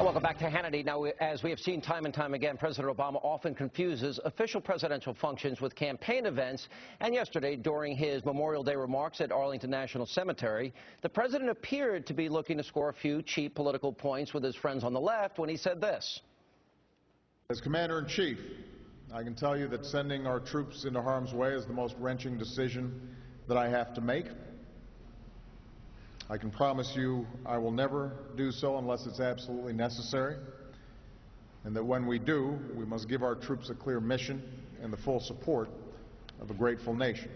Welcome back to Hannity. Now, as we have seen time and time again, President Obama often confuses official presidential functions with campaign events. And yesterday, during his Memorial Day remarks at Arlington National Cemetery, the president appeared to be looking to score a few cheap political points with his friends on the left when he said this. As Commander-in-Chief, I can tell you that sending our troops into harm's way is the most wrenching decision that I have to make. I can promise you I will never do so unless it's absolutely necessary, and that when we do, we must give our troops a clear mission and the full support of a grateful nation.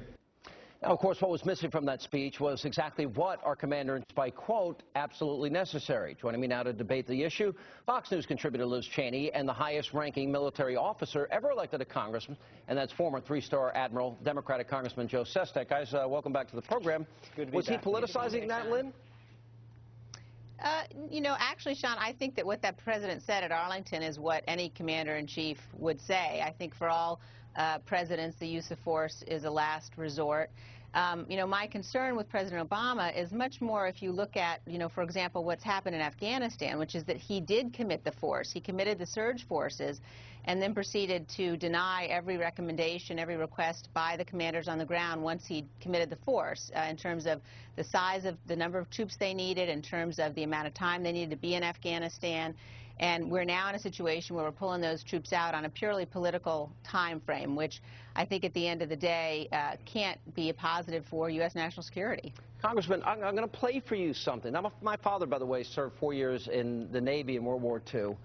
Now, of course, what was missing from that speech was exactly what our commander-in-chief by quote, absolutely necessary. Joining me now to debate the issue, Fox News contributor Liz Cheney and the highest-ranking military officer ever elected to Congress, and that's former three-star Admiral, Democratic Congressman Joe Sestak. Guys, welcome back to the program. Good to be was back. He politicizing that, Lynn? You know, actually, Sean, I think that what that president said at Arlington is what any commander-in-chief would say. I think for all presidents, the use of force is a last resort. You know, my concern with President Obama is much more if you look at, you know, for example, what's happened in Afghanistan, which is that he did commit the force. He committed the surge forces and then proceeded to deny every recommendation, every request by the commanders on the ground once he committed the force in terms of the size of the number of troops they needed, in terms of the amount of time they needed to be in Afghanistan. And we're now in a situation where we're pulling those troops out on a purely political time frame, which I think at the end of the day can't be a positive for U.S. national security. Congressman, I'm going to play for you something. My father, by the way, served 4 years in the Navy in World War II.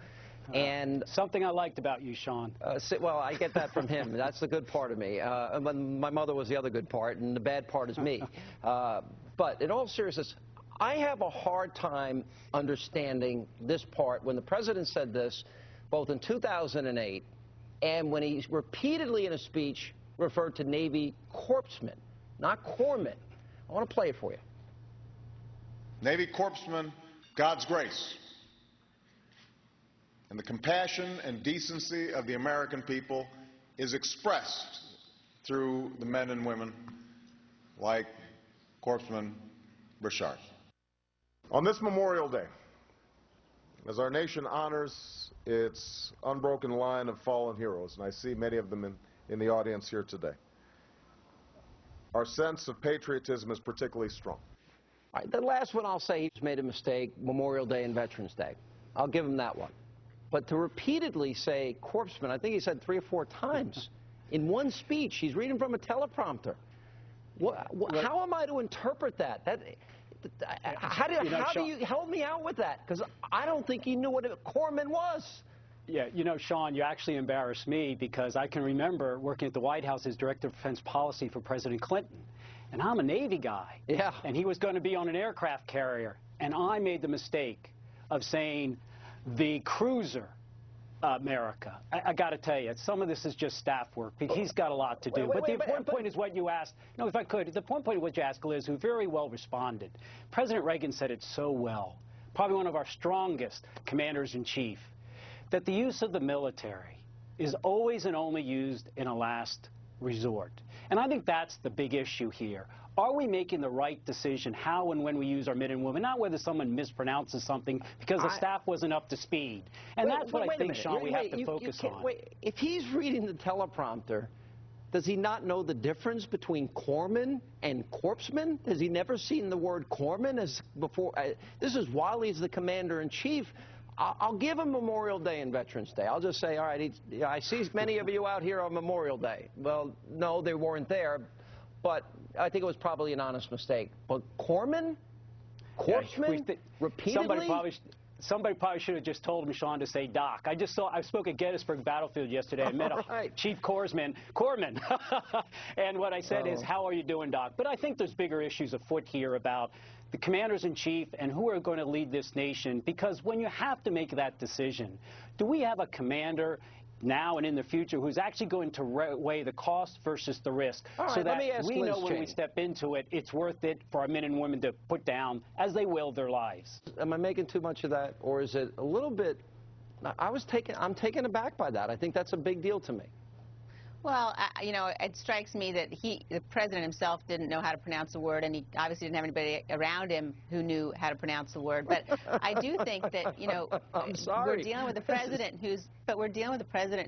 And something I liked about you, Sean. Well, I get that from him. That's the good part of me. My mother was the other good part, and the bad part is me. But in all seriousness, I have a hard time understanding this part when the president said this, both in 2008 and when he repeatedly in a speech referred to Navy corpsmen, not corpsmen. I want to play it for you. Navy corpsmen, God's grace, and the compassion and decency of the American people is expressed through the men and women like Corpsman Richard. On this Memorial Day, as our nation honors its unbroken line of fallen heroes, and I see many of them in the audience here today, our sense of patriotism is particularly strong. All right, the last one I'll say, he's made a mistake, Memorial Day and Veterans Day. I'll give him that one. But to repeatedly say corpsman, I think he said 3 or 4 times in one speech. He's reading from a teleprompter. How am I to interpret that? How do you help me out with that? Because I don't think he knew what a corpsman was. Yeah, you know, Sean, you actually embarrassed me because I can remember working at the White House as Director of Defense Policy for President Clinton. And I'm a Navy guy. Yeah. And he was going to be on an aircraft carrier. And I made the mistake of saying the cruiser America. I got to tell you, some of this is just staff work. He's got a lot to do. But the important point is what you asked. No, if I could, the important point is what you asked Liz, who very well responded. President Reagan said it so well, probably one of our strongest commanders-in-chief, that the use of the military is always and only used in a last resort. And I think that's the big issue here. Are we making the right decision how and when we use our men and women, not whether someone mispronounces something because the staff wasn't up to speed. And that's what I think, Sean, we have to focus on. If he's reading the teleprompter, does he not know the difference between corpsman and corpsman? Has he never seen the word corpsman as before? This is while he's the commander-in-chief. I'll give him Memorial Day and Veterans Day. I'll just say, all right, I see many of you out here on Memorial Day. Well, no, they weren't there, but I think it was probably an honest mistake. But corpsman? Corpsman? Repeatedly? Somebody probably should have just told him, Sean, to say Doc. I spoke at Gettysburg Battlefield yesterday. I met a Chief Corpsman. And what I said is, how are you doing, Doc? But I think there's bigger issues afoot here about the commanders-in-chief and who are going to lead this nation. Because when you have to make that decision, do we have a commander now and in the future who's actually going to weigh the cost versus the risk, so that we know when we step into it, it's worth it for our men and women to put down, as they will, their lives. Am I making too much of that, or is it a little bit? I'm taken aback by that. I think that's a big deal to me. Well, you know, it strikes me that the president himself didn't know how to pronounce the word, and he obviously didn't have anybody around him who knew how to pronounce the word. But I do think that, you know, we're dealing with a president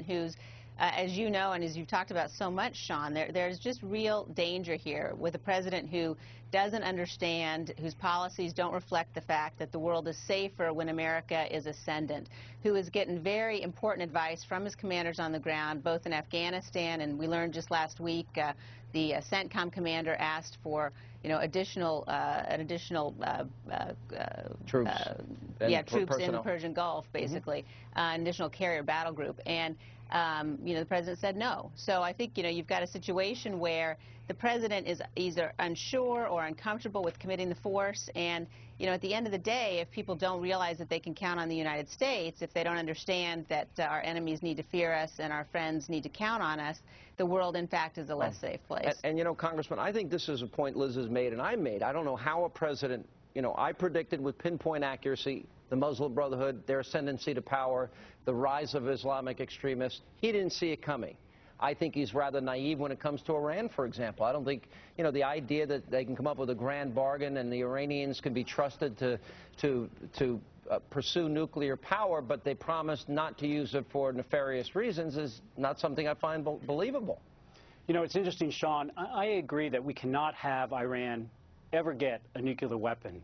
who's, as you know, and as you've talked about so much, Sean, there's just real danger here with a president who doesn't understand, whose policies don't reflect the fact that the world is safer when America is ascendant, who is getting very important advice from his commanders on the ground, both in Afghanistan, and we learned just last week the CENTCOM commander asked for, you know, additional troops, troops in the Persian Gulf, basically, an additional carrier battle group, and you know, the president said no. So I think, you know, you've got a situation where the president is either unsure or uncomfortable with committing the force, and, you know, at the end of the day, if people don't realize that they can count on the United States, if they don't understand that our enemies need to fear us and our friends need to count on us, the world, in fact, is a less safe place. And, you know, Congressman, I think this is a point Liz has made and I made. I don't know how a president, you know, I predicted with pinpoint accuracy the Muslim Brotherhood, their ascendancy to power, the rise of Islamic extremists. He didn't see it coming. I think he's rather naive when it comes to Iran, for example. I don't think, you know, the idea that they can come up with a grand bargain and the Iranians can be trusted to pursue nuclear power, but they promised not to use it for nefarious reasons is not something I find believable. You know, it's interesting, Sean. I agree that we cannot have Iran ever get a nuclear weapon.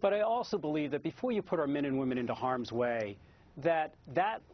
But I also believe that before you put our men and women into harm's way, that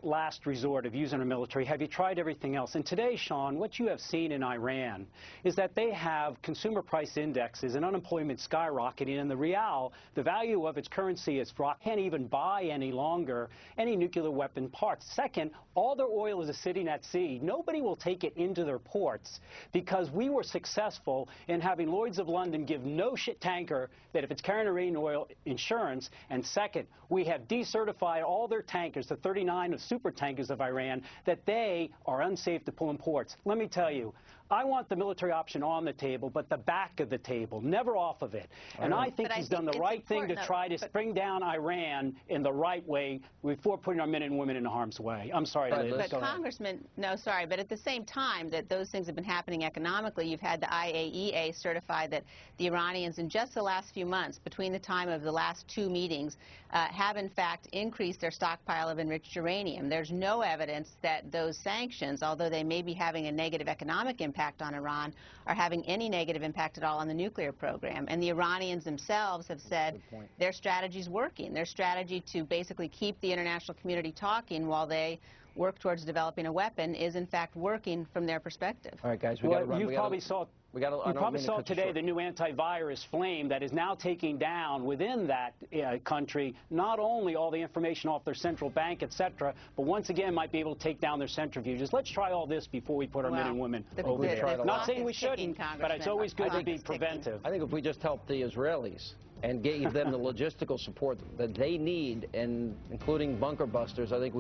last resort of using our military, have you tried everything else? And today, Sean, what you have seen in Iran is that they have consumer price indexes and unemployment skyrocketing, and the rial, the value of its currency is dropped, can't even buy any longer any nuclear weapon parts. Second, all their oil is sitting at sea. Nobody will take it into their ports because we were successful in having Lloyd's of London give no shit tanker that if it's carrying Iranian oil insurance. And second, we have decertified all their tankers, the 39 of super tankers of Iran, that they are unsafe to pull in ports. Let me tell you, I want the military option on the table, but the back of the table, never off of it. And I think he's done the right thing to try to bring down Iran in the right way before putting our men and women in harm's way. I'm sorry, Liz. But Congressman, no, sorry, but at the same time that those things have been happening economically, you've had the IAEA certify that the Iranians in just the last few months, between the time of the last two meetings, have in fact increased their stockpile of enriched uranium. There's no evidence that those sanctions, although they may be having a negative economic impact on Iran, are having any negative impact at all on the nuclear program. And the Iranians themselves have said their strategy is working. Their strategy to basically keep the international community talking while they work towards developing a weapon is in fact working from their perspective. All right, guys, we got to run. You probably saw today the new antivirus flame that is now taking down within that country not only all the information off their central bank, etc., but once again might be able to take down their centrifuges. Let's try all this before we put our men and women over there. Not saying we shouldn't, but it's always good to be preventive. I think if we just help the Israelis and gave them the logistical support that they need, and including bunker busters, I think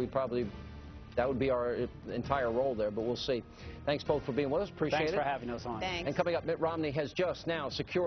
that would be our entire role there, but we'll see. Thanks both for being with us. Appreciate it. Thanks for having us on. Thanks. And coming up, Mitt Romney has just now secured